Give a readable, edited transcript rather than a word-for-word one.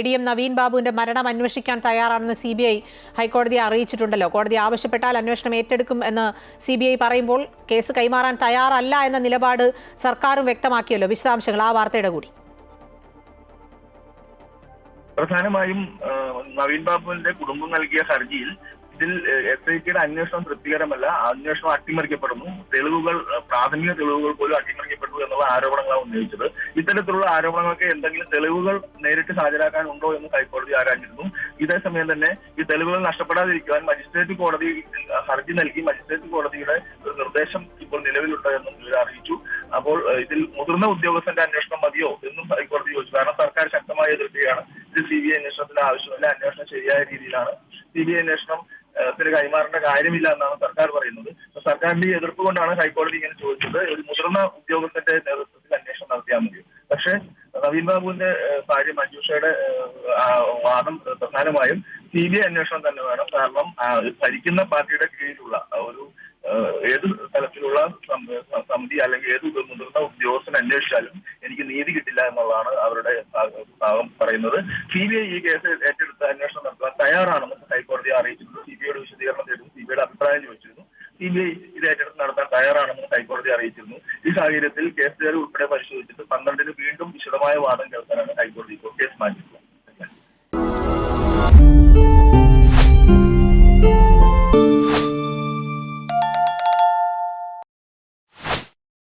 ADM Naveen ബാബുവിന്റെ മരണം അന്വേഷിക്കാൻ തയ്യാറാണെന്ന് CBI ഹൈക്കോടതിയെ അറിയിച്ചിട്ടുണ്ടല്ലോ. കോടതി ആവശ്യപ്പെട്ടാൽ അന്വേഷണം ഏറ്റെടുക്കും എന്ന് CBI പറയുമ്പോൾ കേസ് കൈമാറാൻ തയ്യാറല്ല എന്ന നിലപാട് സർക്കാരും വ്യക്തമാക്കിയല്ലോ. വിശദാംശങ്ങൾ ആ വാർത്തയുടെ കൂടി. പ്രധാനമായും നവീൻ ബാബുവിന്റെ കുടുംബം നൽകിയ ഹർജിയിൽ ഇതിൽ SITയുടെ അന്വേഷണം തൃപ്തികരമല്ല, അന്വേഷണം അട്ടിമറിക്കപ്പെടുന്നു, തെളിവുകൾ പ്രാഥമിക തെളിവുകൾ പോലും അട്ടിമറിക്കപ്പെട്ടു എന്നുള്ള ആരോപണങ്ങളാണ് ഉന്നയിച്ചത്. ഇത്തരത്തിലുള്ള ആരോപണങ്ങൾക്ക് എന്തെങ്കിലും തെളിവുകൾ നേരിട്ട് ഹാജരാക്കാനുണ്ടോ എന്ന് ഹൈക്കോടതി ആരാഞ്ഞിരുന്നു. ഇതേസമയം തന്നെ ഈ തെളിവുകൾ നഷ്ടപ്പെടാതിരിക്കുവാൻ മജിസ്ട്രേറ്റ് കോടതി ഹർജി നൽകി. മജിസ്ട്രേറ്റ് കോടതിയുടെ ഒരു നിർദ്ദേശം ഇപ്പോൾ നിലവിലുണ്ട് എന്നും ഇവർ അറിയിച്ചു. അപ്പോൾ ഇതിൽ മുതിർന്ന ഉദ്യോഗസ്ഥന്റെ അന്വേഷണം മതിയോ എന്നും ഹൈക്കോടതി ചോദിച്ചു. കാരണം സർക്കാർ ശക്തമായി എതിർക്കുകയാണ്. ഇത് CBI അന്വേഷണത്തിന്റെ ആവശ്യമില്ല, അന്വേഷണം ശരിയായ രീതിയിലാണ്, CBI അന്വേഷണം കൈമാറേണ്ട കാര്യമില്ല എന്നാണ് സർക്കാർ പറയുന്നത്. സർക്കാരിന്റെ ഈ എതിർപ്പ് കൊണ്ടാണ് ഹൈക്കോടതി ഇങ്ങനെ ചോദിച്ചത്. ഒരു മുതിർന്ന ഉദ്യോഗസ്ഥന്റെ നേതൃത്വത്തിൽ അന്വേഷണം നടത്തിയാൽ മതി. പക്ഷേ നവീൻ ബാബുവിന്റെ ഭാര്യ മഞ്ജുഷയുടെ വാദം പ്രധാനമായും CBI അന്വേഷണം തന്നെ വേണം. കാരണം ഭരിക്കുന്ന പാർട്ടിയുടെ കീഴിലുള്ള ഒരു ഏത് തലത്തിലുള്ള സമിതി അല്ലെങ്കിൽ ഏത് മുതിർന്ന ഉദ്യോഗസ്ഥൻ അന്വേഷിച്ചാലും എനിക്ക് നീതി കിട്ടില്ല എന്നുള്ളതാണ് അവരുടെ ഭാഗം പറയുന്നത്. CBI ഈ കേസ് ഏറ്റെടുത്ത് അന്വേഷണം നടത്താൻ തയ്യാറാണെന്ന് ഹൈക്കോടതിയെ അറിയിച്ചിട്ടുണ്ട്. CBIയുടെ വിശദീകരണം തേടുന്നു, CBIയുടെ അഭിപ്രായം ചോദിച്ചിരുന്നു. CBI ഇത് ഏറ്റെടുത്ത് നടത്താൻ തയ്യാറാണെന്ന് ഹൈക്കോടതി അറിയിച്ചിരുന്നു. ഈ സാഹചര്യത്തിൽ കേസുകാർ ഉൾപ്പെടെ പരിശോധിച്ചിട്ട് 12-ന് വീണ്ടും വിശദമായ വാദം കേൾക്കാനാണ് ഹൈക്കോടതി ഇപ്പോൾ കേസ്